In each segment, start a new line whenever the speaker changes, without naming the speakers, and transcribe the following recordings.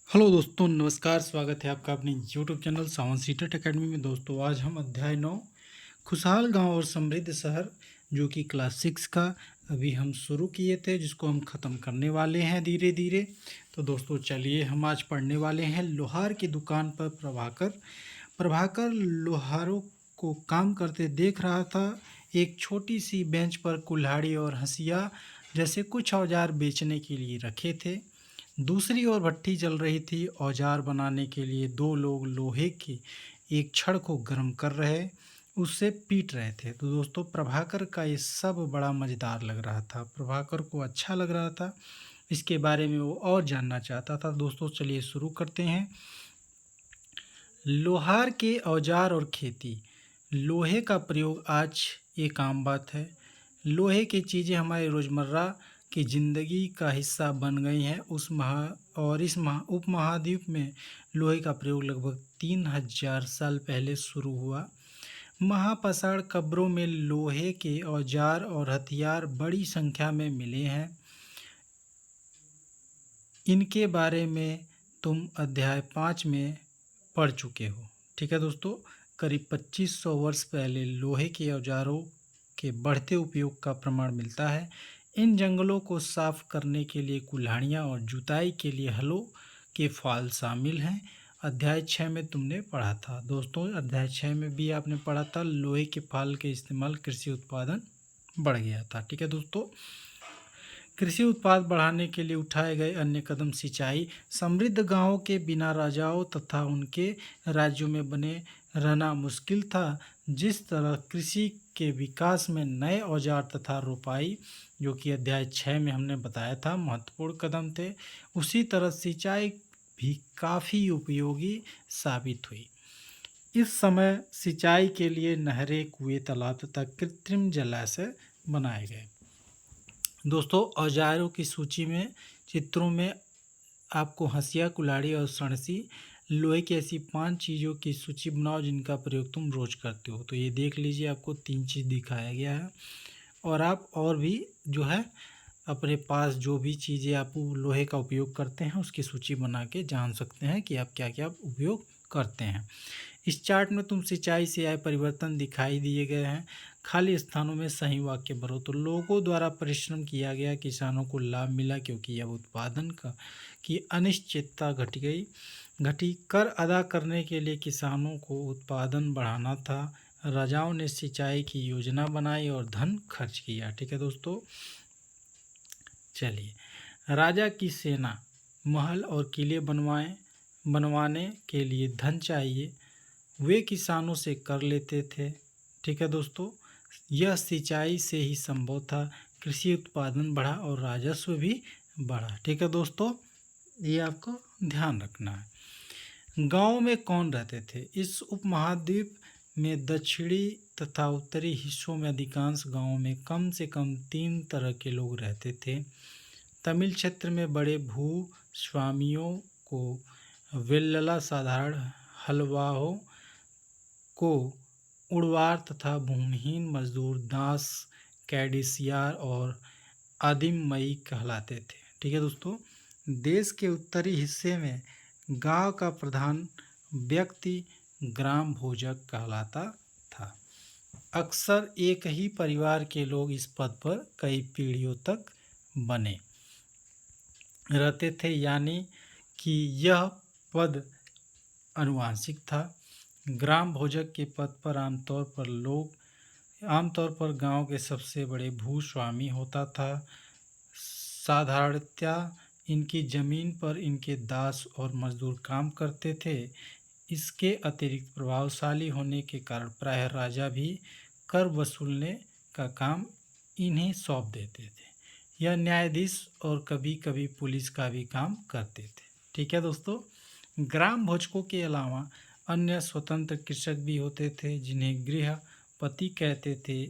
Hello दोस्तों, नमस्कार। स्वागत है आपका अपने यूट्यूब चैनल सावन सीटेट एकेडमी में। दोस्तों, आज हम अध्याय 9 खुशहाल गांव और समृद्ध शहर, जो कि क्लास 6 का अभी हम शुरू किए थे, जिसको हम ख़त्म करने वाले हैं धीरे धीरे। तो दोस्तों, चलिए हम आज पढ़ने वाले हैं लोहार की दुकान पर प्रभाकर। प्रभाकर लोहारों को काम करते देख रहा था। एक छोटी सी बेंच पर कुल्हाड़ी और हंसिया जैसे कुछ औजार बेचने के लिए रखे थे। दूसरी ओर भट्ठी जल रही थी। औजार बनाने के लिए दो लोग लोहे के एक छड़ को गर्म कर रहे, उससे पीट रहे थे। तो दोस्तों, प्रभाकर का ये सब बड़ा मज़ेदार लग रहा था। प्रभाकर को अच्छा लग रहा था, इसके बारे में वो और जानना चाहता था। दोस्तों, चलिए शुरू करते हैं। लोहार के औजार और खेती। लोहे का प्रयोग आज एक आम बात है। लोहे की चीज़ें हमारे रोज़मर्रा की ज़िंदगी का हिस्सा बन गई हैं। इस उपमहाद्वीप में लोहे का प्रयोग लगभग 3000 साल पहले शुरू हुआ। महापाषाण कब्रों में लोहे के औजार और हथियार बड़ी संख्या में मिले हैं। इनके बारे में तुम अध्याय 5 में पढ़ चुके हो। ठीक है दोस्तों, करीब 2500 वर्ष पहले लोहे के औजारों के बढ़ते उपयोग का प्रमाण मिलता है। इन जंगलों को साफ करने के लिए कुल्हाड़ियाँ और जुताई के लिए हलों के फाल शामिल हैं। अध्याय 6 में तुमने पढ़ा था। दोस्तों, अध्याय 6 में भी आपने पढ़ा था, लोहे के फाल के इस्तेमाल कृषि उत्पादन बढ़ गया था। ठीक है दोस्तों, कृषि उत्पाद बढ़ाने के लिए उठाए गए अन्य कदम सिंचाई। समृद्ध गांवों के बिना राजाओं तथा उनके राज्यों में बने रहना मुश्किल था। जिस तरह कृषि के विकास में नए औजार तथा रोपाई, जो कि अध्याय 6 में हमने बताया था, महत्वपूर्ण कदम थे, उसी तरह सिंचाई भी काफ़ी उपयोगी साबित हुई। इस समय सिंचाई के लिए नहरें, कुएं, तालाब तथा कृत्रिम जलाशय बनाए गए। दोस्तों, औजारों की सूची में चित्रों में आपको हंसिया, कुल्हाड़ी और सणसी, लोहे की ऐसी 5 चीज़ों की सूची बनाओ जिनका प्रयोग तुम रोज़ करते हो। तो ये देख लीजिए, आपको 3 चीज़ दिखाया गया है। और आप और भी जो है अपने पास जो भी चीज़ें आप लोहे का उपयोग करते हैं उसकी सूची बना के जान सकते हैं कि आप क्या क्या उपयोग करते हैं। इस चार्ट में तुम सिंचाई से आए परिवर्तन दिखाई दिए गए हैं। खाली स्थानों में सही वाक्य भरो। तो लोगों द्वारा परिश्रम किया गया, किसानों को लाभ मिला क्योंकि अब उत्पादन की अनिश्चितता घटी। कर अदा करने के लिए किसानों को उत्पादन बढ़ाना था। राजाओं ने सिंचाई की योजना बनाई और धन खर्च किया। ठीक है दोस्तों, चलिए। राजा की सेना, महल और किले बनवाने के लिए धन चाहिए। वे किसानों से कर लेते थे। ठीक है दोस्तों, यह सिंचाई से ही संभव था। कृषि उत्पादन बढ़ा और राजस्व भी बढ़ा। ठीक है दोस्तों, ये आपको ध्यान रखना है। गांव में कौन रहते थे? इस उपमहाद्वीप में दक्षिणी तथा उत्तरी हिस्सों में अधिकांश गांवों में कम से कम 3 तरह के लोग रहते थे। तमिल क्षेत्र में बड़े भूस्वामियों को वेल्लला, साधारण हलवाहों को उड़वार तथा भूमिहीन मजदूर दास, कैडिसियार और आदिममई कहलाते थे। ठीक है दोस्तों, देश के उत्तरी हिस्से में गांव का प्रधान व्यक्ति ग्राम भोजक कहलाता था। अक्सर एक ही परिवार के लोग इस पद पर कई पीढ़ियों तक बने रहते थे, यानी कि यह पद आनुवंशिक था। ग्राम भोजक के पद पर आमतौर पर गांव के सबसे बड़े भूस्वामी होता था। साधारणतया इनकी जमीन पर इनके दास और मजदूर काम करते थे। इसके अतिरिक्त प्रभावशाली होने के कारण प्रायः राजा भी कर वसूलने का काम इन्हें सौंप देते थे। यह न्यायाधीश और कभी कभी पुलिस का भी काम करते थे। ठीक है दोस्तों, ग्राम भोजकों के अलावा अन्य स्वतंत्र कृषक भी होते थे जिन्हें गृहपति कहते थे।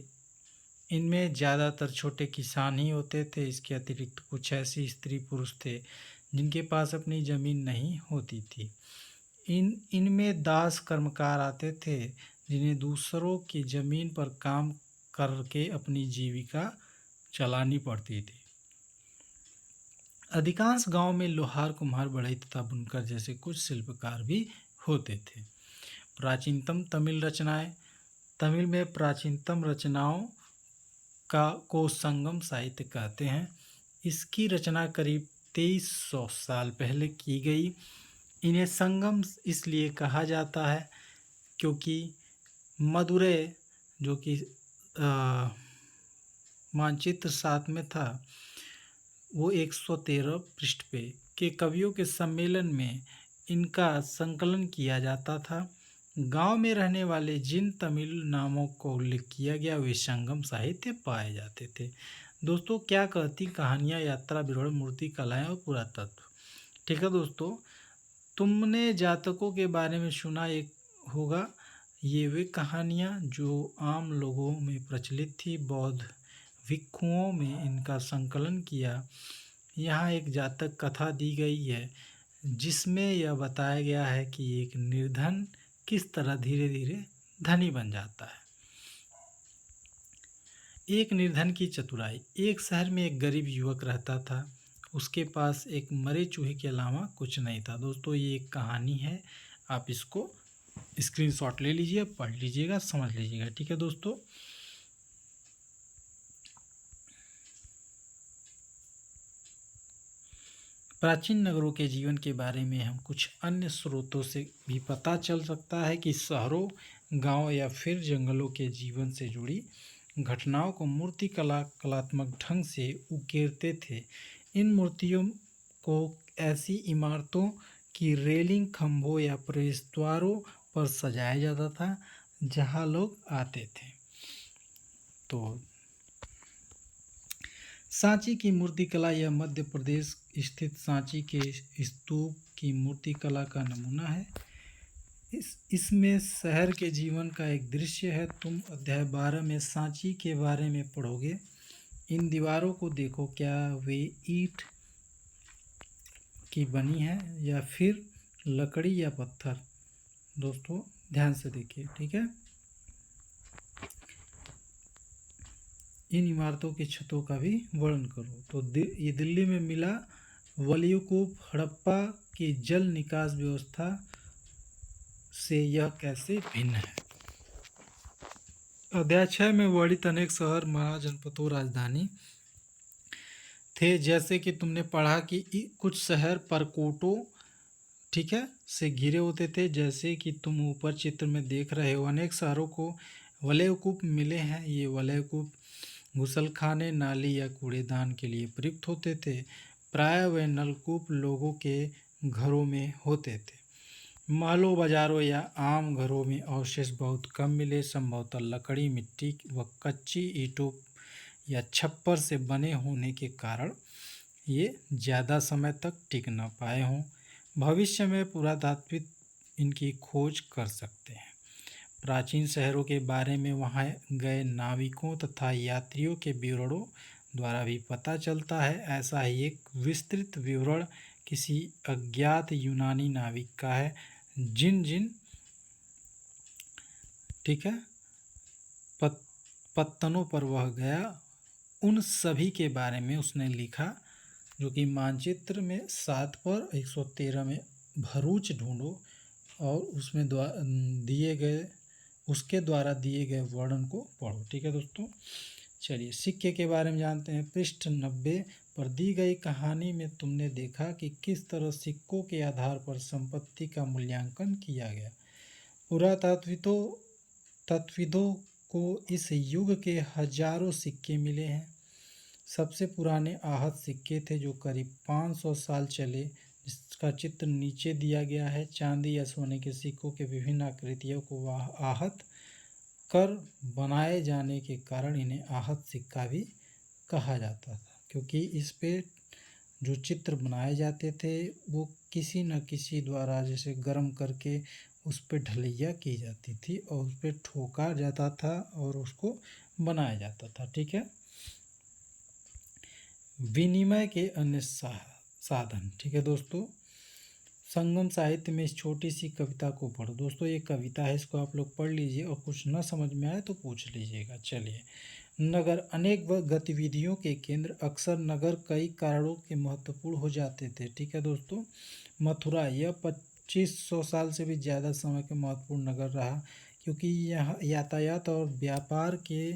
इनमें ज़्यादातर छोटे किसान ही होते थे। इसके अतिरिक्त कुछ ऐसी स्त्री पुरुष थे जिनके पास अपनी ज़मीन नहीं होती थी। इनमें दास कर्मकार आते थे जिन्हें दूसरों की ज़मीन पर काम करके अपनी जीविका चलानी पड़ती थी। अधिकांश गांव में लोहार, कुम्हार, बढ़ई तथा बुनकर जैसे कुछ शिल्पकार भी होते थे। प्राचीनतम तमिल रचनाएं। तमिल में प्राचीनतम रचनाओं को संगम साहित्य कहते हैं। इसकी रचना करीब 2300 साल पहले की गई। इन्हें संगम इसलिए कहा जाता है क्योंकि मदुरै, जो कि मानचित्र 7 में था, वो 113 पृष्ठ पे के कवियों के सम्मेलन में इनका संकलन किया जाता था। गांव में रहने वाले जिन तमिल नामों को उल्लेख किया गया वे संगम साहित्य पाए जाते थे। दोस्तों, क्या कहती कहानियाँ, यात्रा विवरण, मूर्ति कलाएं और पुरातत्व। ठीक है दोस्तों, तुमने जातकों के बारे में सुना एक होगा। ये वे कहानियाँ जो आम लोगों में प्रचलित थी, बौद्ध भिक्षुओं में इनका संकलन किया। यहाँ एक जातक कथा दी गई है जिसमें यह बताया गया है कि एक निर्धन किस तरह धीरे धीरे धनी बन जाता है। एक निर्धन की चतुराई। एक शहर में एक गरीब युवक रहता था। उसके पास एक मरे चूहे के अलावा कुछ नहीं था। दोस्तों, ये एक कहानी है, आप इसको स्क्रीनशॉट ले लीजिए, पढ़ लीजिएगा, समझ लीजिएगा। ठीक है दोस्तों। प्राचीन नगरों के जीवन के बारे में हम कुछ अन्य स्रोतों से भी पता चल सकता है कि शहरों, गांव या फिर जंगलों के जीवन से जुड़ी घटनाओं को कलात्मक ढंग से उकेरते थे। इन मूर्तियों को ऐसी इमारतों की रेलिंग, खंभों या प्रवेश द्वारों पर सजाया जाता था जहां लोग आते थे। तो सांची की मूर्तिकला, यह मध्य प्रदेश स्थित सांची के स्तूप की मूर्तिकला का नमूना है। इसमें शहर के जीवन का एक दृश्य है। तुम अध्याय 12 में सांची के बारे में पढ़ोगे। इन दीवारों को देखो, क्या वे ईंट की बनी है या फिर लकड़ी या पत्थर। दोस्तों, ध्यान से देखिए। ठीक है। इन इमारतों की छतों का भी वर्णन करो। तो ये दिल्ली में मिला वलयकूप, हड़प्पा की जल निकास व्यवस्था से यह कैसे भिन्न है। अध्याय 6 में वर्णित अनेक शहर, महाजनपदों, राजधानी थे। जैसे कि तुमने पढ़ा कि कुछ शहर परकोटों, ठीक है, से घिरे होते थे। जैसे कि तुम ऊपर चित्र में देख रहे हो, अनेक शहरों को वलयकूप मिले हैं। ये वलयकूप गुसलखाने, नाली या कूड़ेदान के लिए प्रयुक्त होते थे। प्राय वे नलकूप लोगों के घरों में होते थे। महलों, बाजारों या आम घरों में अवशेष बहुत कम मिले। संभवतः लकड़ी, मिट्टी व कच्ची ईंटों या छप्पर से बने होने के कारण ये ज़्यादा समय तक टिक न पाए हों। भविष्य में पुरातात्विक इनकी खोज कर सकते हैं। प्राचीन शहरों के बारे में वहाँ गए नाविकों तथा यात्रियों के विवरणों द्वारा भी पता चलता है। ऐसा ही एक विस्तृत विवरण किसी अज्ञात यूनानी नाविक का है। जिन ठीक है पत्तनों पर वह गया, उन सभी के बारे में उसने लिखा, जो कि मानचित्र में 7 पर 113 में भरूच ढूंढो और उसमें उसके द्वारा दिए गए वर्णन को पढ़ो। ठीक है दोस्तों। चलिए सिक्के के बारे में जानते हैं। पृष्ठ 90 पर दी गई कहानी में तुमने देखा कि किस तरह सिक्कों के आधार पर संपत्ति का मूल्यांकन किया गया। पुरातत्विदों को इस युग के हजारों सिक्के मिले हैं। सबसे पुराने आहत सिक्के थे जो करीब 500 साल चले, जिसका चित्र नीचे दिया गया है। चांदी या सोने के सिक्कों के विभिन्न आकृतियों को आहत कर बनाए जाने के कारण इन्हें आहत सिक्का भी कहा जाता था, क्योंकि इस पे जो चित्र बनाए जाते थे वो किसी न किसी द्वारा जैसे गर्म करके उस पर ढलैया की जाती थी और उस पर ठोका जाता था और उसको बनाया जाता था। ठीक है। विनिमय के अन्य साधन। ठीक है दोस्तों। संगम साहित्य में इस छोटी सी कविता को पढ़ो। दोस्तों, ये कविता है, इसको आप लोग पढ़ लीजिए और कुछ ना समझ में आए तो पूछ लीजिएगा। चलिए, नगर अनेक गतिविधियों के केंद्र, अक्सर नगर कई कारणों के महत्वपूर्ण हो जाते थे। ठीक है दोस्तों, मथुरा यह 2500 साल से भी ज़्यादा समय के महत्वपूर्ण नगर रहा, क्योंकि यह यातायात और व्यापार के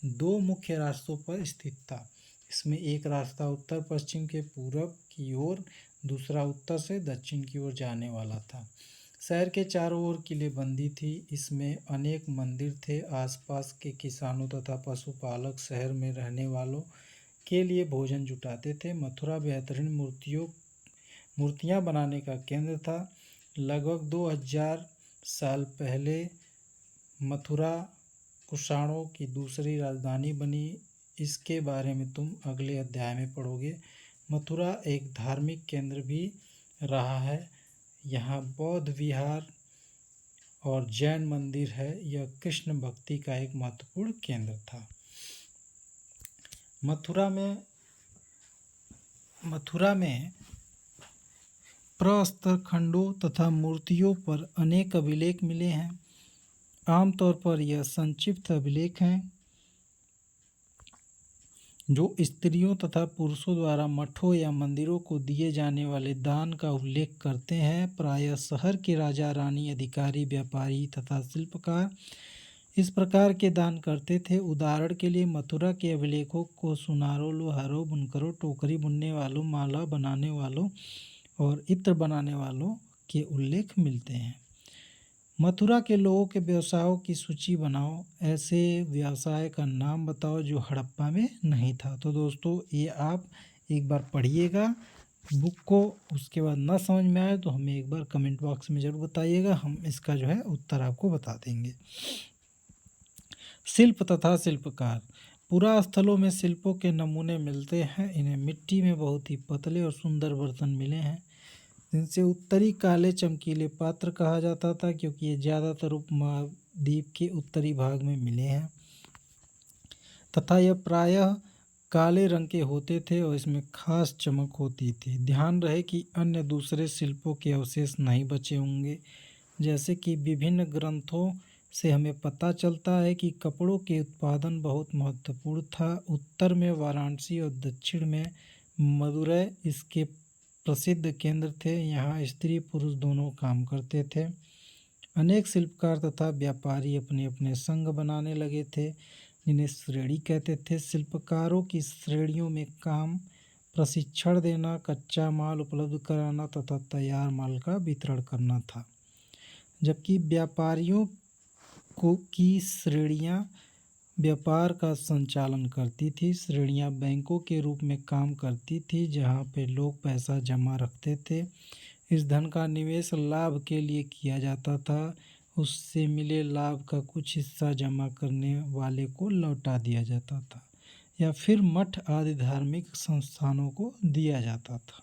दो मुख्य रास्तों पर स्थित था। इसमें एक रास्ता उत्तर पश्चिम के पूरब की ओर, दूसरा उत्तर से दक्षिण की ओर जाने वाला था। शहर के चारों ओर किलेबंदी थी। इसमें अनेक मंदिर थे। आसपास के किसानों तथा पशुपालक शहर में रहने वालों के लिए भोजन जुटाते थे। मथुरा बेहतरीन मूर्तियां बनाने का केंद्र था। लगभग 2000 साल पहले मथुरा कुषाणों की दूसरी राजधानी बनी। इसके बारे में तुम अगले अध्याय में पढ़ोगे। मथुरा एक धार्मिक केंद्र भी रहा है। यहाँ बौद्ध विहार और जैन मंदिर है। यह कृष्ण भक्ति का एक महत्वपूर्ण केंद्र था। मथुरा में प्रस्तर खंडों तथा मूर्तियों पर अनेक अभिलेख मिले हैं। आमतौर पर यह संक्षिप्त अभिलेख हैं जो स्त्रियों तथा पुरुषों द्वारा मठों या मंदिरों को दिए जाने वाले दान का उल्लेख करते हैं। प्रायः शहर के राजा, रानी, अधिकारी, व्यापारी तथा शिल्पकार इस प्रकार के दान करते थे। उदाहरण के लिए मथुरा के अभिलेखों को सुनारों, लोहारों, बुनकरों, टोकरी बुनने वालों, माला बनाने वालों और इत्र बनाने वालों के उल्लेख मिलते हैं। मथुरा के लोगों के व्यवसायों की सूची बनाओ। ऐसे व्यवसाय का नाम बताओ जो हड़प्पा में नहीं था। तो दोस्तों ये आप एक बार पढ़िएगा बुक को, उसके बाद ना समझ में आए तो हमें एक बार कमेंट बॉक्स में ज़रूर बताइएगा। हम इसका जो है उत्तर आपको बता देंगे। शिल्प तथा शिल्पकार। पुरास्थलों में शिल्पों के नमूने मिलते हैं। इन्हें मिट्टी में बहुत ही पतले और सुंदर बर्तन मिले हैं, जिनसे उत्तरी काले चमकीले पात्र कहा जाता था, क्योंकि ये ज़्यादातर उपमहाद्वीप के उत्तरी भाग में मिले हैं तथा यह प्रायः काले रंग के होते थे और इसमें खास चमक होती थी। ध्यान रहे कि अन्य दूसरे शिल्पों के अवशेष नहीं बचे होंगे। जैसे कि विभिन्न ग्रंथों से हमें पता चलता है कि कपड़ों के उत्पादन बहुत महत्वपूर्ण था। उत्तर में वाराणसी और दक्षिण में मदुरै इसके प्रसिद्ध केंद्र थे। यहाँ स्त्री पुरुष दोनों काम करते थे। अनेक शिल्पकार तथा व्यापारी अपने अपने संघ बनाने लगे थे, जिन्हें श्रेणी कहते थे। शिल्पकारों की श्रेणियों में काम, प्रशिक्षण देना, कच्चा माल उपलब्ध कराना तथा तैयार माल का वितरण करना था। जबकि व्यापारियों की श्रेणियाँ व्यापार का संचालन करती थी। श्रेणियाँ बैंकों के रूप में काम करती थी, जहाँ पे लोग पैसा जमा रखते थे। इस धन का निवेश लाभ के लिए किया जाता था। उससे मिले लाभ का कुछ हिस्सा जमा करने वाले को लौटा दिया जाता था या फिर मठ आदि धार्मिक संस्थानों को दिया जाता था।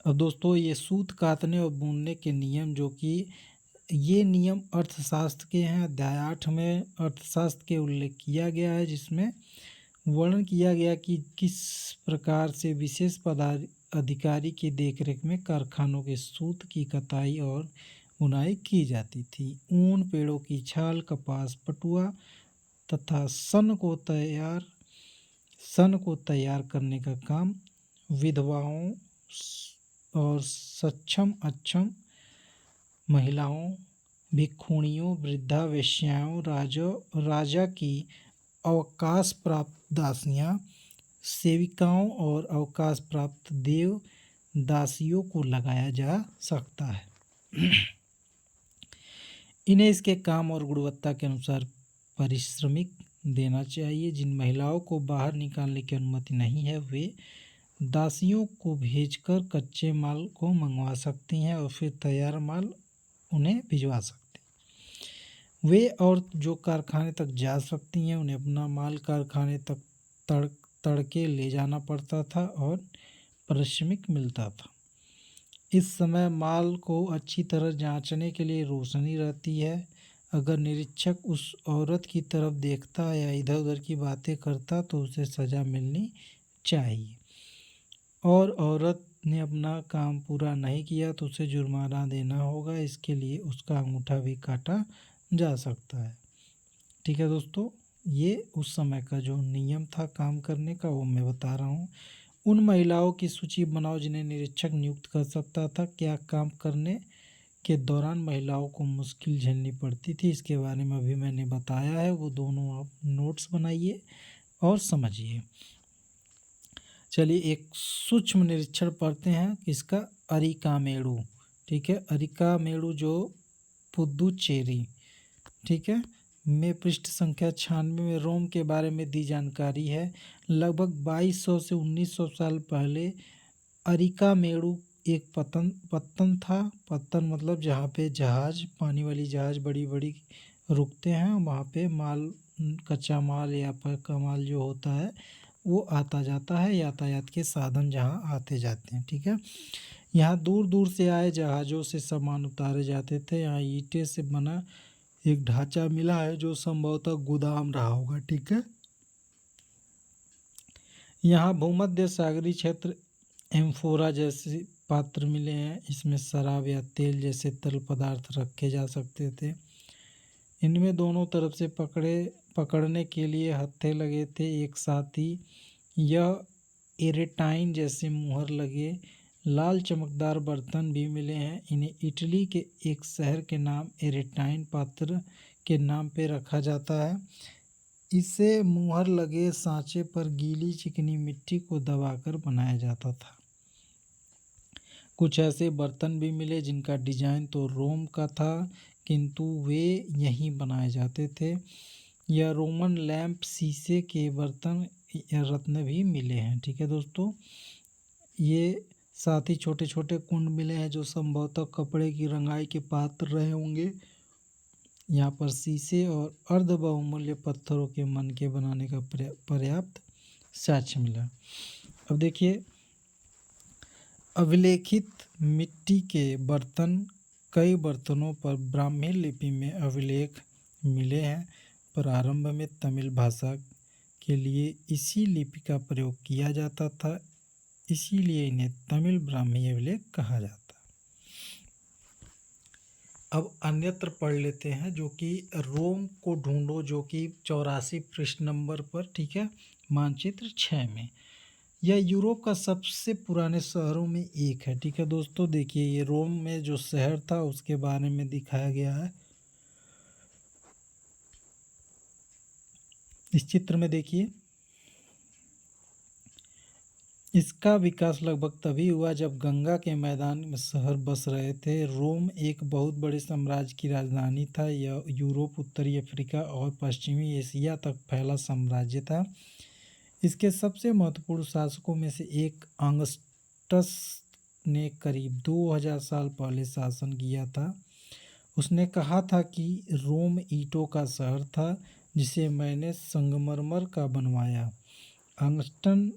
अब दोस्तों ये सूत कातने और बुनने के नियम, जो कि ये नियम अर्थशास्त्र के हैं। अध्याय 8 में अर्थशास्त्र के उल्लेख किया गया है, जिसमें वर्णन किया गया कि किस प्रकार से विशेष पदाधिकारी की देखरेख में कारखानों के सूत की कताई और बुनाई की जाती थी। ऊन, पेड़ों की छाल, कपास, पटुआ तथा सन को तैयार करने का काम विधवाओं और सक्षम अक्षम महिलाओं, भिक्षुणियों, वृद्धा वेश्याओं, राजा की अवकाश प्राप्त दासियां, सेविकाओं और अवकाश प्राप्त देव दासियों को लगाया जा सकता है। इन्हें इसके काम और गुणवत्ता के अनुसार पारिश्रमिक देना चाहिए। जिन महिलाओं को बाहर निकालने की अनुमति नहीं है, वे दासियों को भेजकर कच्चे माल को मंगवा सकती हैं और फिर तैयार माल उन्हें भिजवा सकते हैं। वे और जो कारखाने तक जा सकती हैं, उन्हें अपना माल कारखाने तक तड़के ले जाना पड़ता था और पारिश्रमिक मिलता था। इस समय माल को अच्छी तरह जांचने के लिए रोशनी रहती है। अगर निरीक्षक उस औरत की तरफ देखता या इधर उधर की बातें करता तो उसे सज़ा मिलनी चाहिए, और औरत ने अपना काम पूरा नहीं किया तो उसे जुर्माना देना होगा। इसके लिए उसका अंगूठा भी काटा जा सकता है। ठीक है दोस्तों, ये उस समय का जो नियम था काम करने का वो मैं बता रहा हूँ। उन महिलाओं की सूची बनाओ जिन्हें निरीक्षक नियुक्त कर सकता था। क्या काम करने के दौरान महिलाओं को मुश्किल झेलनी पड़ती थी, इसके बारे में अभी मैंने बताया है, वो दोनों आप नोट्स बनाइए और समझिए। चलिए एक सूक्ष्म निरीक्षण पढ़ते हैं इसका, अरिकामेड़ू। ठीक है, अरिकामेड़ू जो पुदुचेरी, ठीक है, में पृष्ठ संख्या 96 में रोम के बारे में दी जानकारी है। लगभग 2200 से 1900 साल पहले अरिकामेड़ू एक पत्तन था। पत्तन मतलब जहाँ पे जहाज, पानी वाली जहाज बड़ी बड़ी रुकते हैं, वहाँ पे माल, कच्चा माल या पक्का माल जो होता है वो आता जाता है, यातायात के साधन जहाँ आते जाते हैं। ठीक है, यहाँ दूर दूर से आए जहाज़ों से सामान उतारे जाते थे। यहाँ ईंटें से बना एक ढांचा मिला है जो संभवतः गोदाम रहा होगा। ठीक है, यहाँ भूमध्य सागरीय क्षेत्र एम्फोरा जैसे पात्र मिले हैं, इसमें शराब या तेल जैसे तरल पदार्थ रखे जा सकते थे। इनमें दोनों तरफ से पकड़ने के लिए हत्थे लगे थे एक साथ ही। यह एरेटाइन जैसे मुहर लगे लाल चमकदार बर्तन भी मिले हैं। इन्हें इटली के एक शहर के नाम एरेटाइन पात्र के नाम पे रखा जाता है। इसे मुहर लगे सांचे पर गीली चिकनी मिट्टी को दबाकर बनाया जाता था। कुछ ऐसे बर्तन भी मिले जिनका डिजाइन तो रोम का था किंतु वे यहीं बनाए जाते थे। यह रोमन लैंप, शीशे के बर्तन या रत्न भी मिले हैं। ठीक है दोस्तों, ये साथ ही छोटे छोटे कुंड मिले हैं जो संभवतः कपड़े की रंगाई के पात्र रहे होंगे। यहाँ पर शीशे और अर्ध बहुमूल्य पत्थरों के मनके बनाने का पर्याप्त साक्ष्य मिला। अब देखिए, अभिलेखित मिट्टी के बर्तन, कई बर्तनों पर ब्राह्मी लिपि में अभिलेख मिले हैं। प्रारंभ में तमिल भाषा के लिए इसी लिपि का प्रयोग किया जाता था, इसीलिए इन्हें तमिल ब्राह्मी अभिलेख कहा जाता है। अब अन्यत्र पढ़ लेते हैं, जो कि रोम को ढूंढो, जो कि 84 पृष्ठ नंबर पर। ठीक है, मानचित्र 6 में। यह यूरोप का सबसे पुराने शहरों में एक है। ठीक है दोस्तों, देखिए ये रोम में जो शहर था उसके बारे में दिखाया गया है इस चित्र में। देखिए, इसका विकास लगभग तभी हुआ जब गंगा के मैदान में शहर बस रहे थे। रोम एक बहुत बड़े साम्राज्य की राजधानी था। यह यूरोप, उत्तरी अफ्रीका और पश्चिमी एशिया तक फैला साम्राज्य था। इसके सबसे महत्वपूर्ण शासकों में से एक ऑगस्टस ने करीब 2000 साल पहले शासन किया था। उसने कहा था कि रोम ईंटों का शहर था जिसे मैंने संगमरमर का बनवाया। ऑगस्टन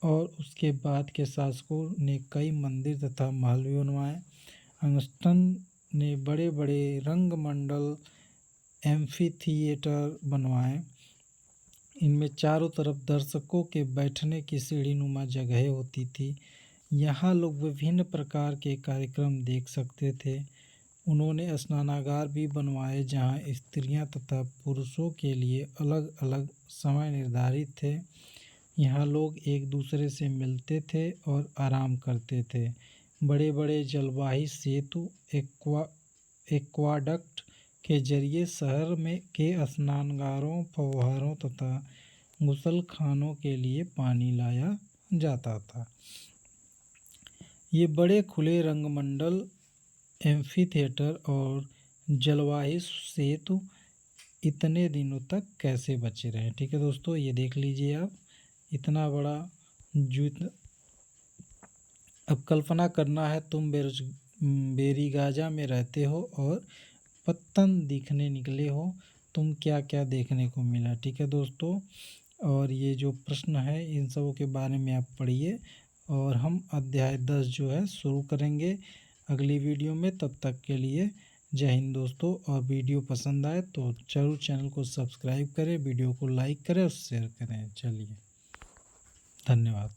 और उसके बाद के शासकों ने कई मंदिर तथा महल भी बनवाए। ऑगस्टन ने बड़े बड़े रंगमंडल, एम्फीथिएटर बनवाए। इनमें चारों तरफ दर्शकों के बैठने की सीढ़ीनुमा जगहें होती थी। यहाँ लोग विभिन्न प्रकार के कार्यक्रम देख सकते थे। उन्होंने स्नानागार भी बनवाए जहाँ स्त्रियाँ तथा पुरुषों के लिए अलग अलग समय निर्धारित थे। यहाँ लोग एक दूसरे से मिलते थे और आराम करते थे। बड़े बड़े जलवाही सेतु, एक्वाडक्ट के जरिए शहर में के स्नानगारों, फव्वारों तथा गुसलखानों के लिए पानी लाया जाता था। ये बड़े खुले रंगमंडल, एम्फीथिएटर और जलवाही सेतु इतने दिनों तक कैसे बचे रहे। ठीक है दोस्तों, ये देख लीजिए आप, इतना बड़ा जो अब कल्पना करना है, तुम बेरीगाजा में रहते हो और पत्तन दिखने निकले हो, तुम क्या क्या देखने को मिला। ठीक है दोस्तों, और ये जो प्रश्न है इन सबों के बारे में आप पढ़िए और हम अध्याय 10 जो है शुरू करेंगे अगली वीडियो में। तब तक के लिए जय हिंद दोस्तों, और वीडियो पसंद आए तो जरूर चैनल को सब्सक्राइब करें, वीडियो को लाइक करें और शेयर करें। चलिए, धन्यवाद।